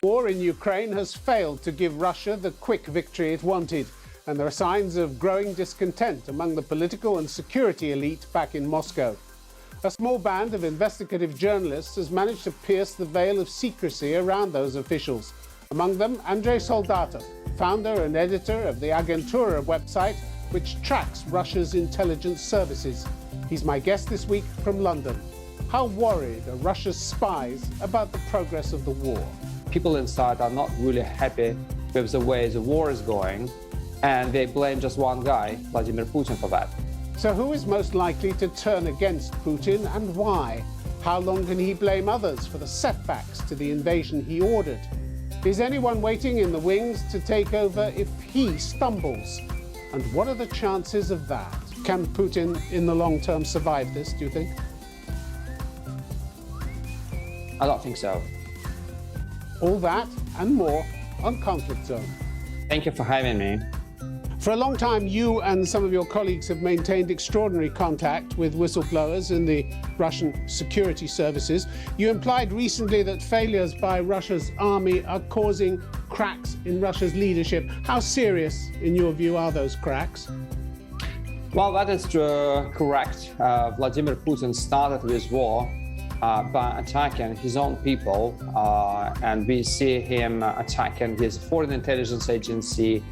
War in Ukraine has failed to give Russia the quick victory it wanted, and there are signs of growing discontent among the political and security elite back in Moscow. A small band of investigative journalists has managed to pierce the veil of secrecy around those officials. Among them, Andrei Soldatov, founder and editor of the Agentura website, which tracks Russia's intelligence services. He's my guest this week from London. How worried are Russia's spies about the progress of the war? People inside are not really happy with the way the war is going, and they blame just one guy, Vladimir Putin, for that. So who is most likely to turn against Putin and why? How long can he blame others for the setbacks to the invasion he ordered? Is anyone waiting in the wings to take over if he stumbles? And what are the chances of that? Can Putin in the long term survive this, do you think? I don't think so. All that and more on Conflict Zone. Thank you for having me. For a long time, you and some of your colleagues have maintained extraordinary contact with whistleblowers in the Russian security services. You implied recently that failures by Russia's army are causing cracks in Russia's leadership. How serious, in your view, are those cracks? Well, that is correct. Vladimir Putin started this war by attacking his own people, and we see him attacking his foreign intelligence agency.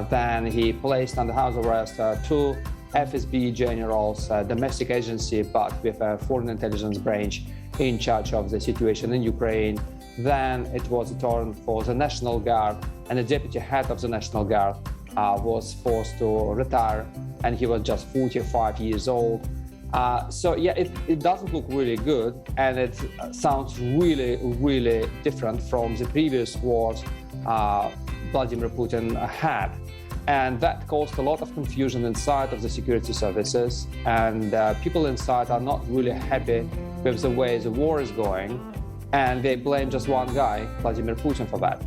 Then he placed under house arrest two FSB generals, domestic agency, but with a foreign intelligence branch in charge of the situation in Ukraine. Then it was a turn for the National Guard, and the deputy head of the National Guard was forced to retire, and he was just 45 years old. So yeah, it doesn't look really good, and it sounds really, really different from the previous wars Vladimir Putin had. And that caused a lot of confusion inside of the security services, and people inside are not really happy with the way the war is going, and they blame just one guy, Vladimir Putin, for that.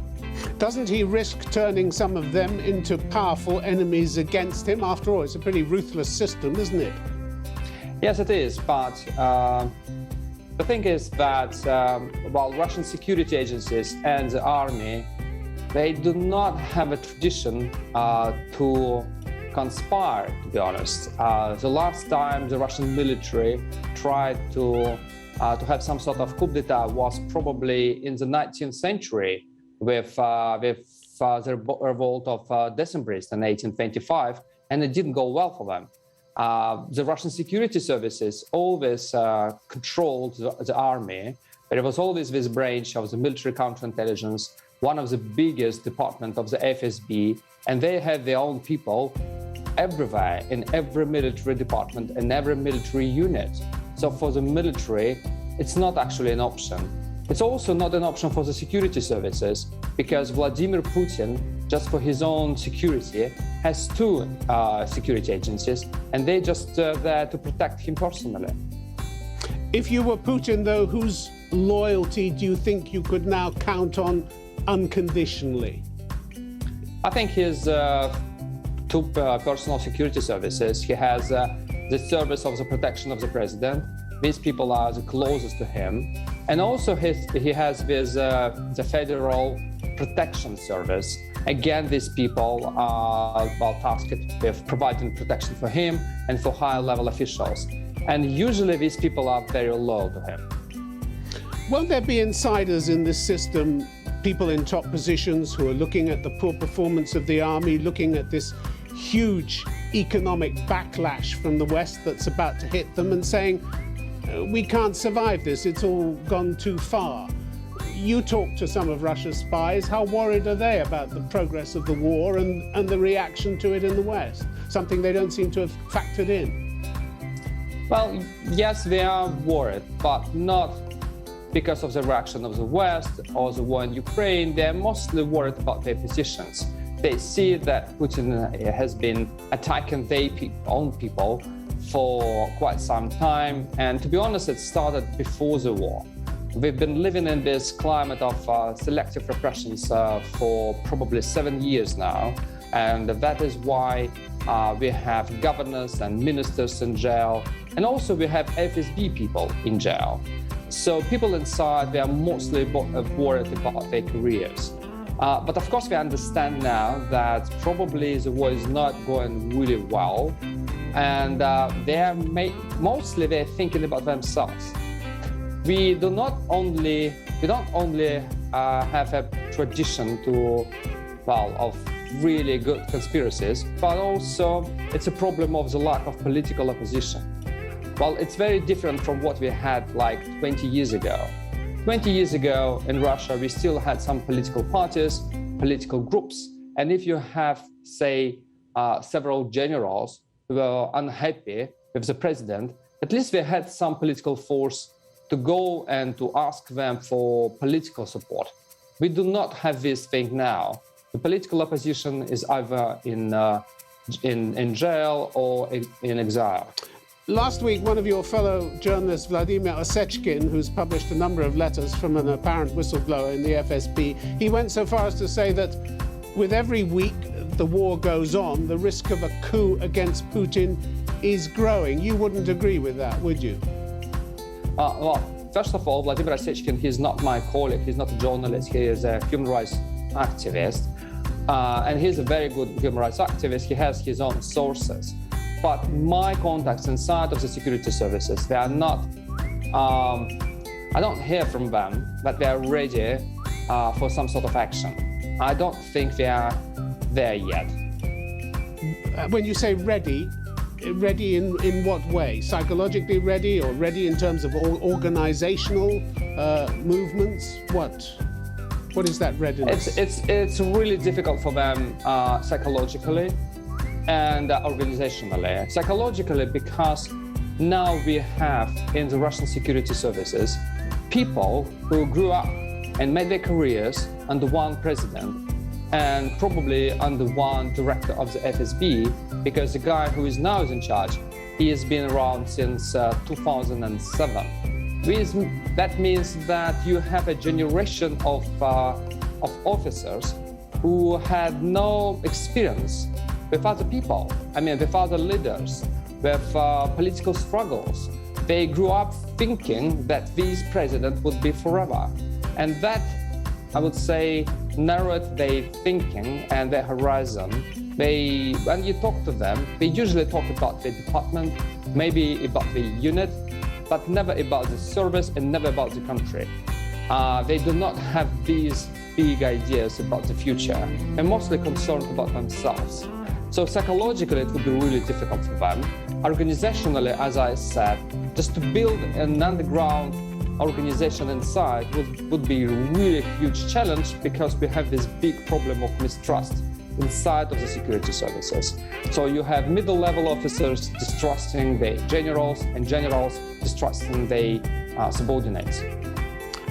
Doesn't he risk turning some of them into powerful enemies against him? After all, it's a pretty ruthless system, isn't it? Yes, it is, but the thing is that while Russian security agencies and the army, they do not have a tradition to conspire, to be honest. The last time the Russian military tried to have some sort of coup d'etat was probably in the 19th century with the revolt of Decembrists in 1825, and it didn't go well for them. The Russian security services always controlled the army, but it was always this branch of the military counterintelligence, one of the biggest departments of the FSB, and they have their own people everywhere, in every military department, in every military unit. So for the military, it's not actually an option. It's also not an option for the security services, because Vladimir Putin, just for his own security, has two security agencies, and they're just there to protect him personally. If you were Putin, though, whose loyalty do you think you could now count on unconditionally? I think his two personal security services. He has the service of the protection of the president. These people are the closest to him. And also he has this, the Federal Protection Service. Again, these people are tasked with providing protection for him and for high-level officials. And usually these people are very loyal to him. Won't there be insiders in this system, people in top positions who are looking at the poor performance of the army, looking at this huge economic backlash from the West that's about to hit them and saying, we can't survive this, it's all gone too far? You talk to some of Russia's spies. How worried are they about the progress of the war and the reaction to it in the West? Something they don't seem to have factored in. Well, yes, they are worried, but not because of the reaction of the West or the war in Ukraine. They're mostly worried about their positions. They see that Putin has been attacking their own people for quite some time. And to be honest, it started before the war. We've been living in this climate of selective repressions for probably 7 years now. And that is why we have governors and ministers in jail. And also we have FSB people in jail. So people inside, they are mostly worried about their careers. But of course, we understand now that probably the war is not going really well. And mostly they're thinking about themselves. We don't only have a tradition of really good conspiracies, but also it's a problem of the lack of political opposition. Well, it's very different from what we had like 20 years ago. 20 years ago in Russia, we still had some political parties, political groups. And if you have, say, several generals who were unhappy with the president, at least we had some political force to go and to ask them for political support. We do not have this thing now. The political opposition is either in jail or in exile. Last week, one of your fellow journalists, Vladimir Osechkin, who's published a number of letters from an apparent whistleblower in the FSB, he went so far as to say that with every week the war goes on, the risk of a coup against Putin is growing. You wouldn't agree with that, would you? Well, first of all, Vladimir Osechkin, he's not my colleague, he's not a journalist, he is a human rights activist. And he's a very good human rights activist, he has his own sources. But my contacts inside of the security services, they are not, I don't hear from them that they are ready for some sort of action. I don't think they are there yet. When you say ready in what way? Psychologically ready, or ready in terms of organizational movements? What is that readiness? It's really difficult for them psychologically and organizationally. Psychologically, because now we have in the Russian security services people who grew up and made their careers under one president and probably under one director of the FSB, because the guy who is now in charge, he has been around since 2007. That means that you have a generation of officers who had no experience with other people, with other leaders, with political struggles. They grew up thinking that this president would be forever. And that, I would say, narrowed their thinking and their horizon. When you talk to them, they usually talk about the department, maybe about the unit, but never about the service and never about the country. They do not have these big ideas about the future. They're mostly concerned about themselves. So psychologically, it would be really difficult for them. Organizationally, as I said, just to build an underground organization inside would be a really huge challenge, because we have this big problem of mistrust inside of the security services. So you have middle-level officers distrusting the generals and generals distrusting the subordinates.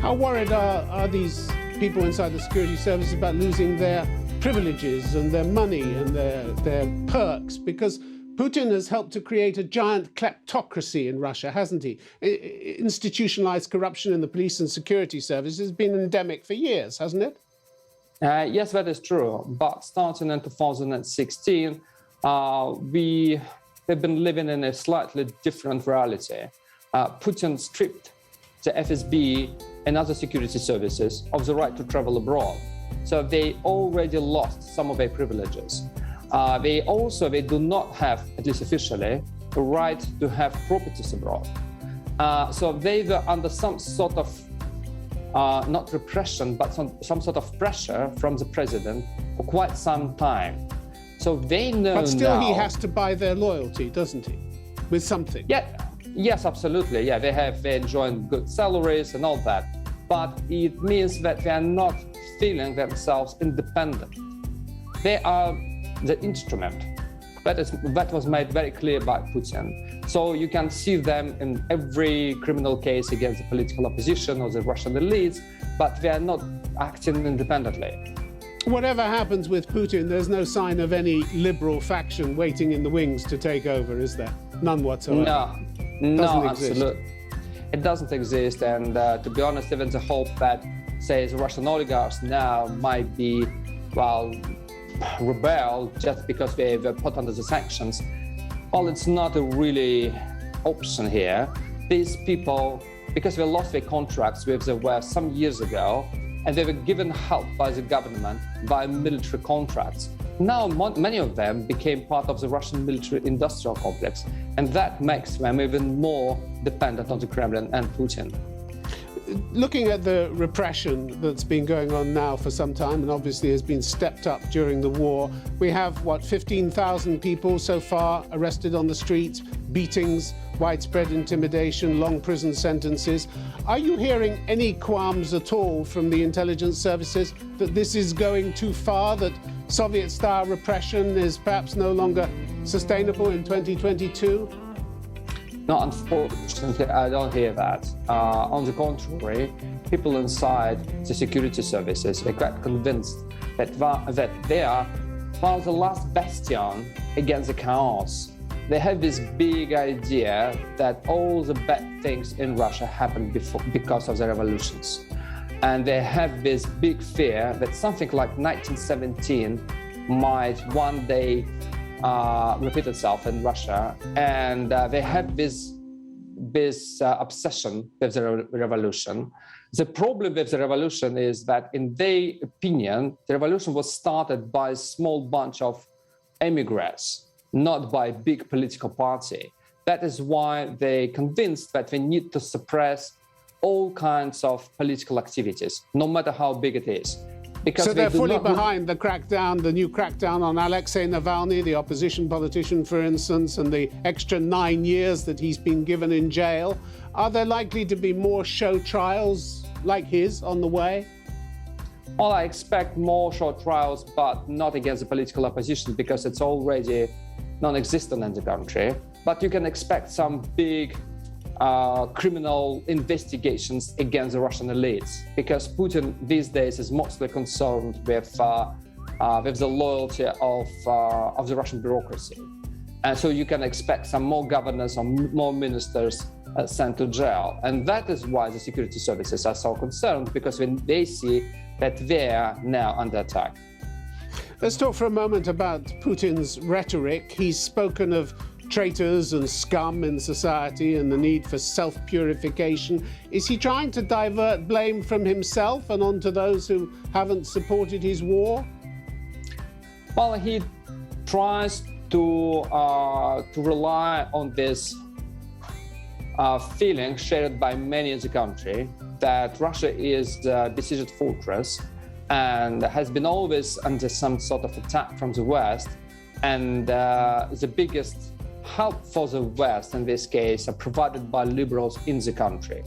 How worried are these people inside the security services about losing their privileges and their money and their perks? Because Putin has helped to create a giant kleptocracy in Russia, hasn't he? Institutionalized corruption in the police and security services has been endemic for years, hasn't it? Yes, that is true. But starting in 2016, we have been living in a slightly different reality. Putin stripped the FSB and other security services of the right to travel abroad. So they already lost some of their privileges. They do not have, at least officially, the right to have properties abroad. So they were under some sort of, not repression, but some sort of pressure from the president for quite some time. So they know now. But still he has to buy their loyalty, doesn't he? With something. Yeah. Yes, absolutely. Yeah, they enjoy good salaries and all that. But it means that they are not feeling themselves independent. They are the instrument. That was made very clear by Putin. So you can see them in every criminal case against the political opposition or the Russian elites, but they are not acting independently. Whatever happens with Putin, there's no sign of any liberal faction waiting in the wings to take over, is there? None whatsoever. No, absolutely. It doesn't exist. And to be honest, even the hope that, say, the Russian oligarchs now might be, rebel just because we were put under the sanctions, well, it's not a really option here. These people, because they lost their contracts with the West some years ago, and they were given help by the government by military contracts. Now, many of them became part of the Russian military-industrial complex, and that makes them even more dependent on the Kremlin and Putin. Looking at the repression that's been going on now for some time, and obviously has been stepped up during the war, we have, 15,000 people so far arrested on the streets, beatings, widespread intimidation, long prison sentences. Are you hearing any qualms at all from the intelligence services that this is going too far, that Soviet-style repression is perhaps no longer sustainable in 2022? No, unfortunately, I don't hear that. On the contrary, people inside the security services are quite convinced that they are one of the last bastion against the chaos. They have this big idea that all the bad things in Russia happened because of the revolutions. And they have this big fear that something like 1917 might one day repeat itself in Russia, and they have this obsession with the revolution. The problem with the revolution is that, in their opinion, the revolution was started by a small bunch of immigrants, not by a big political party. That is why they're convinced that they need to suppress all kinds of political activities, no matter how big it is. Because so they're fully behind the crackdown, the new crackdown on Alexei Navalny, the opposition politician, for instance, and the extra 9 years that he's been given in jail. Are there likely to be more show trials like his on the way? Well, I expect more show trials, but not against the political opposition, because it's already non-existent in the country. But you can expect some big criminal investigations against the Russian elites, because Putin these days is mostly concerned with the loyalty of the Russian bureaucracy. And so you can expect some more governors or more ministers sent to jail. And that is why the security services are so concerned, because when they see that they are now under attack. Let's talk for a moment about Putin's rhetoric. He's spoken of traitors and scum in society and the need for self-purification. Is he trying to divert blame from himself and onto those who haven't supported his war? Well, he tries to rely on this feeling shared by many in the country that Russia is a besieged fortress and has been always under some sort of attack from the West, and the biggest help for the West in this case are provided by liberals in the country.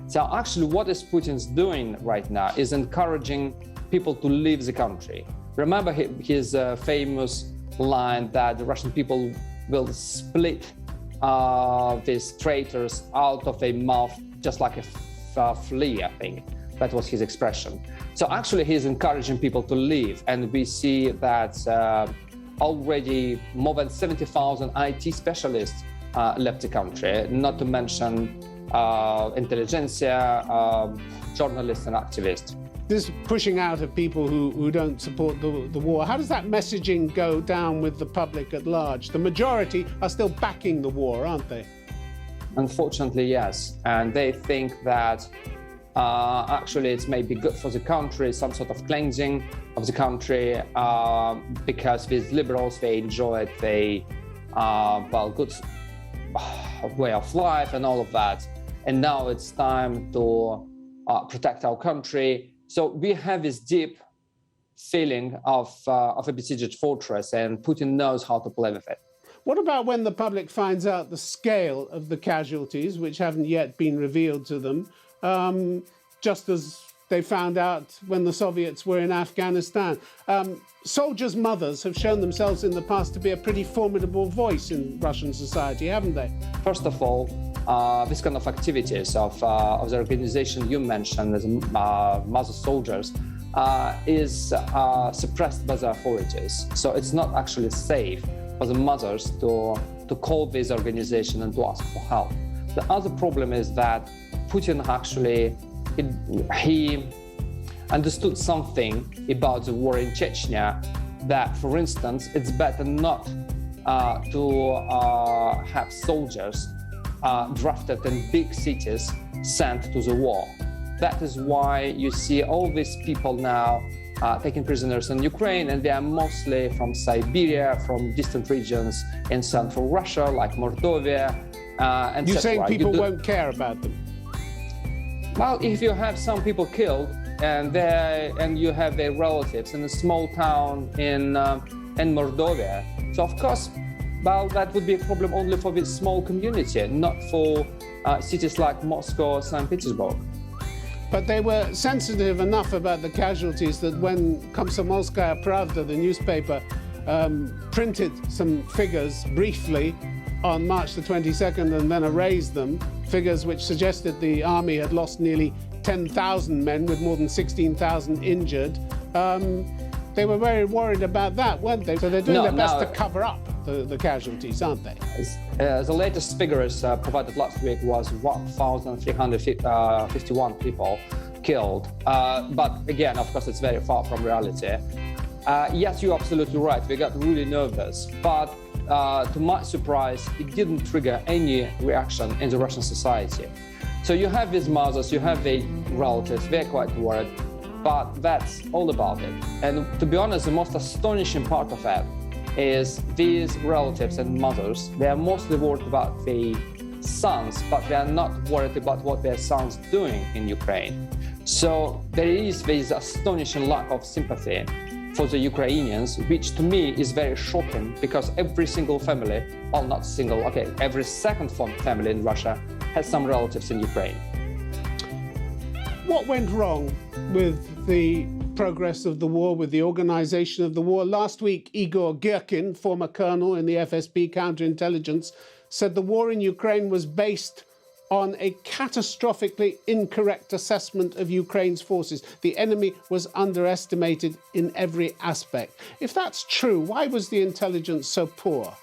So actually what is Putin's doing right now is encouraging people to leave the country. Remember his famous line that the Russian people will split these traitors out of a mouth just like a flea, I think. That was his expression. So actually he's encouraging people to leave, and we see that already more than 70,000 IT specialists left the country, not to mention intelligentsia, journalists and activists. This pushing out of people who don't support the war, how does that messaging go down with the public at large? The majority are still backing the war, aren't they? Unfortunately, yes. And they think that actually it's maybe good for the country, some sort of cleansing of the country, because these liberals, they enjoy it, they, good way of life and all of that. And now it's time to protect our country. So we have this deep feeling of a besieged fortress, and Putin knows how to play with it. What about when the public finds out the scale of the casualties, which haven't yet been revealed to them, just as they found out when the Soviets were in Afghanistan? Soldiers' mothers have shown themselves in the past to be a pretty formidable voice in Russian society, haven't they? First of all, this kind of activities of the organization you mentioned, as mother soldiers, is suppressed by the authorities. So it's not actually safe for the mothers to call this organization and to ask for help. The other problem is that Putin actually, he understood something about the war in Chechnya that, for instance, it's better not to have soldiers drafted in big cities sent to the war. That is why you see all these people now taken prisoners in Ukraine, and they are mostly from Siberia, from distant regions in central Russia, like Mordovia, and you're saying people won't care about them? Well, if you have some people killed and you have their relatives in a small town in Mordovia, so of course, well, that would be a problem only for this small community, not for cities like Moscow or St. Petersburg. But they were sensitive enough about the casualties that when Komsomolskaya Pravda, the newspaper, printed some figures briefly on March the 22nd and then erased them, figures which suggested the army had lost nearly 10,000 men with more than 16,000 injured. They were very worried about that, weren't they? So they're doing their best to cover up the casualties, aren't they? The latest figures provided last week was 1,351 people killed. But again, of course, it's very far from reality. Yes, you're absolutely right. We got really nervous. But to my surprise, it didn't trigger any reaction in the Russian society. So you have these mothers, you have their relatives, they're quite worried. But that's all about it. And to be honest, the most astonishing part of it is these relatives and mothers, they are mostly worried about their sons, but they are not worried about what their sons doing in Ukraine. So there is this astonishing lack of sympathy for the Ukrainians, which to me is very shocking because every single family, well, not single, okay, every second family in Russia has some relatives in Ukraine. What went wrong with the progress of the war, with the organization of the war? Last week, Igor Girkin, former colonel in the FSB counterintelligence, said the war in Ukraine was based on a catastrophically incorrect assessment of Ukraine's forces. The enemy was underestimated in every aspect. If that's true, why was the intelligence so poor?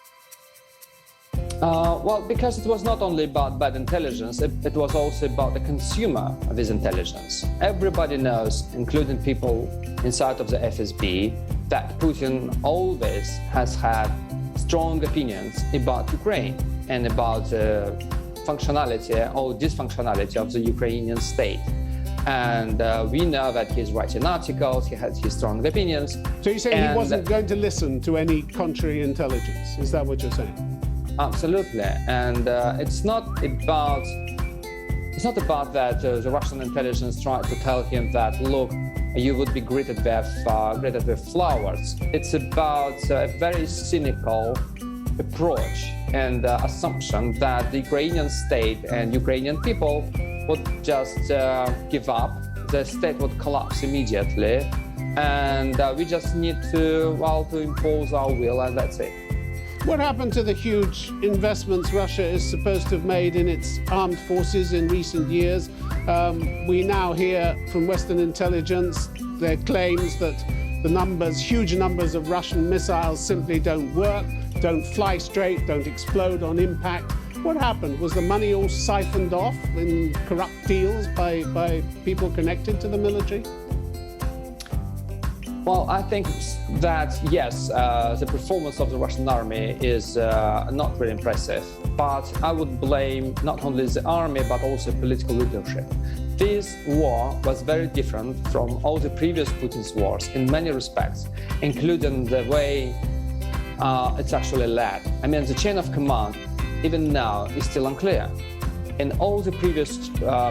Well, because it was not only about bad intelligence, it was also about the consumer of this intelligence. Everybody knows, including people inside of the FSB, that Putin always has had strong opinions about Ukraine and about the functionality or dysfunctionality of the Ukrainian state. And we know that he's writing articles, he has his strong opinions. So you're saying he wasn't going to listen to any contrary intelligence? Is that what you're saying? Absolutely, and it's not about that the Russian intelligence tried to tell him that, look, you would be greeted with flowers. It's about a very cynical approach and assumption that the Ukrainian state and Ukrainian people would just give up. The state would collapse immediately, and we just need to impose our will, and that's it. What happened to the huge investments Russia is supposed to have made in its armed forces in recent years? We now hear from Western intelligence their claims that the huge numbers of Russian missiles simply don't work, don't fly straight, don't explode on impact. What happened? Was the money all siphoned off in corrupt deals by people connected to the military? Well, I think that, yes, the performance of the Russian army is not very impressive, but I would blame not only the army, but also political leadership. This war was very different from all the previous Putin's wars in many respects, including the way it's actually led. I mean, the chain of command, even now, is still unclear. In all the previous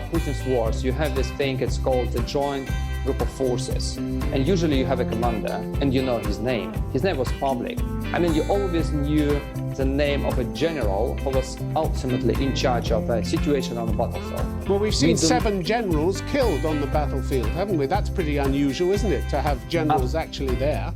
Putin's wars, you have this thing, it's called the joint group of forces. And usually you have a commander and you know his name. His name was public. I mean, you always knew the name of a general who was ultimately in charge of a situation on the battlefield. Well, we've seen 7 generals killed on the battlefield, haven't we? That's pretty unusual, isn't it, to have generals actually there?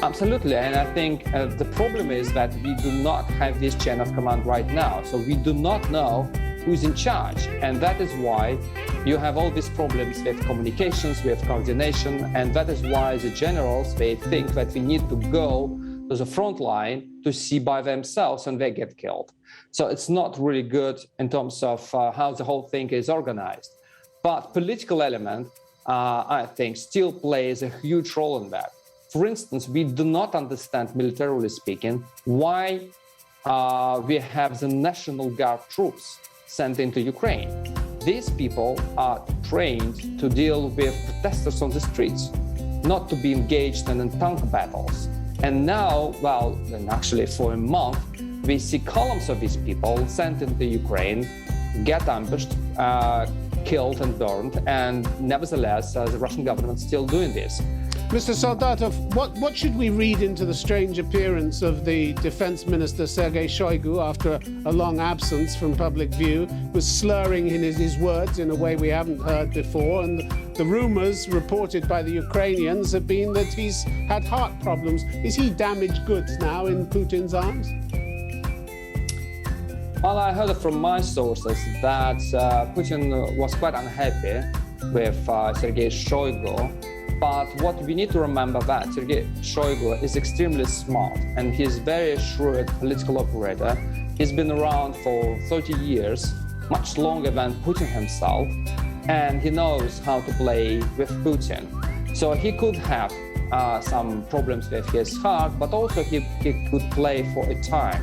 Absolutely, and I think the problem is that we do not have this chain of command right now. So we do not know who's in charge, and that is why you have all these problems with communications, with coordination, and that is why the generals, they think that we need to go to the front line to see by themselves and they get killed. So it's not really good in terms of how the whole thing is organized. But political element, I think, still plays a huge role in that. For instance, we do not understand, militarily speaking, why we have the National Guard troops sent into Ukraine. These people are trained to deal with protesters on the streets, not to be engaged in tank battles. And now, well, and actually for a month, we see columns of these people sent into Ukraine, get ambushed, killed and burned, and nevertheless, the Russian government is still doing this. Mr. Soldatov, what should we read into the strange appearance of the Defense Minister Sergey Shoigu after a long absence from public view, was slurring in his words in a way we haven't heard before, and the rumors reported by the Ukrainians have been that he's had heart problems. Is he damaged goods now in Putin's arms? Well, I heard from my sources that Putin was quite unhappy with Sergey Shoigu. But what we need to remember that Sergey Shoigu is extremely smart and he's very shrewd political operator. He's been around for 30 years, much longer than Putin himself, and he knows how to play with Putin. So he could have some problems with his heart, but also he could play for a time.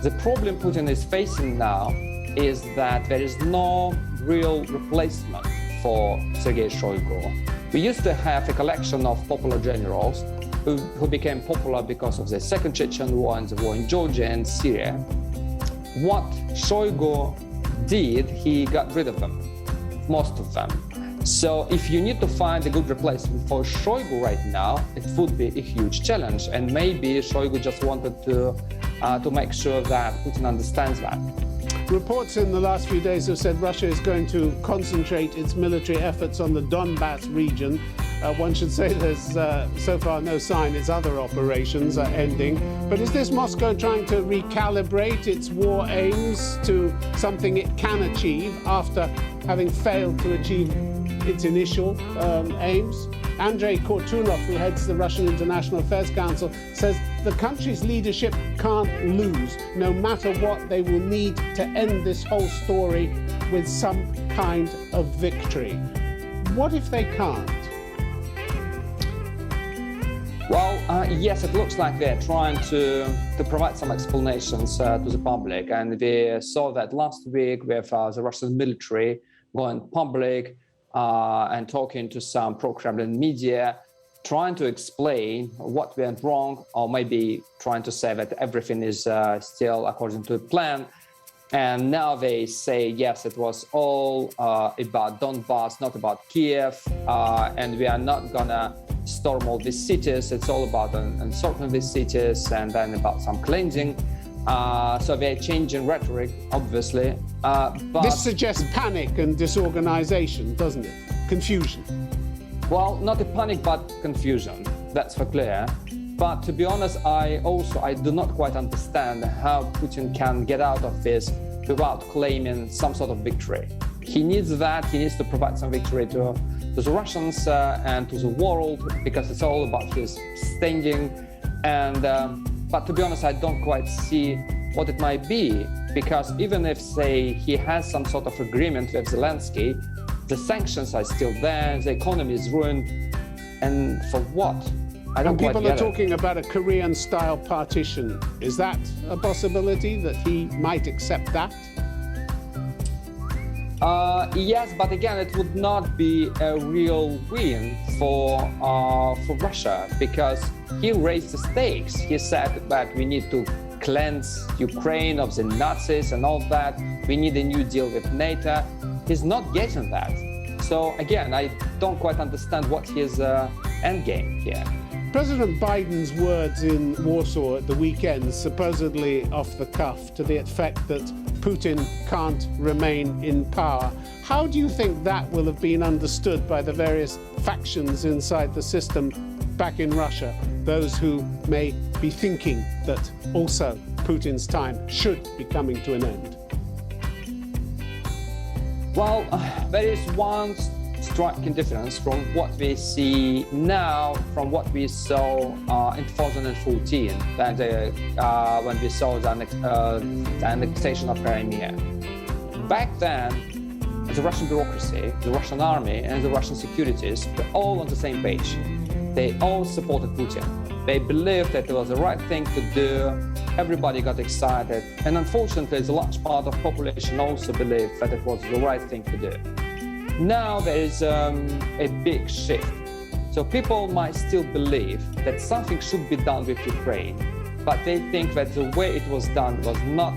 The problem Putin is facing now is that there is no real replacement for Sergey Shoigu. We used to have a collection of popular generals who became popular because of the Second Chechen War and the war in Georgia and Syria. What Shoigu did, he got rid of them, most of them. So if you need to find a good replacement for Shoigu right now, it would be a huge challenge. And maybe Shoigu just wanted to make sure that Putin understands that. Reports in the last few days have said Russia is going to concentrate its military efforts on the Donbass region. One should say there's so far no sign its other operations are ending. But is this Moscow trying to recalibrate its war aims to something it can achieve after having failed to achieve its initial aims? Andrei Kortunov, who heads the Russian International Affairs Council, says the country's leadership can't lose. No matter what, they will need to end this whole story with some kind of victory. What if they can't? Well, yes, it looks like they're trying to provide some explanations to the public. And we saw that last week with the Russian military going public and talking to some pro-Kremlin media, trying to explain what went wrong, or maybe trying to say that everything is still according to plan. And now they say, yes, it was all about Donbass, not about Kiev, and we are not gonna storm all these cities. It's all about encircling these cities and then about some cleansing. So they're changing rhetoric, obviously. But this suggests panic and disorganization, doesn't it? Confusion. Well, not a panic, but confusion. That's for clear. But to be honest, I do not quite understand how Putin can get out of this without claiming some sort of victory. He needs that. He needs to provide some victory to the Russians and to the world, because it's all about his standing. And but to be honest, I don't quite see what it might be, because even if, say, he has some sort of agreement with Zelensky, the sanctions are still there, the economy is ruined, and for what? I don't quite get it. People are talking about a Korean-style partition. Is that a possibility, that he might accept that? Yes, but again, it would not be a real win for Russia, because he raised the stakes. He said that we need to cleanse Ukraine of the Nazis and all that. We need a new deal with NATO. He's not getting that. So again, I don't quite understand what his end game here. President Biden's words in Warsaw at the weekend, supposedly off the cuff, to the effect that Putin can't remain in power. How do you think that will have been understood by the various factions inside the system back in Russia, those who may be thinking that also Putin's time should be coming to an end? Well, there is one striking difference from what we see now from what we saw in 2014, when we saw the annexation of Crimea. Back then, the Russian bureaucracy, the Russian army, and the Russian securities were all on the same page. they all supported Putin. They believed that it was the right thing to do. Everybody got excited. And unfortunately, a large part of the population also believed that it was the right thing to do. Now there is a big shift. So people might still believe that something should be done with Ukraine, but they think that the way it was done was not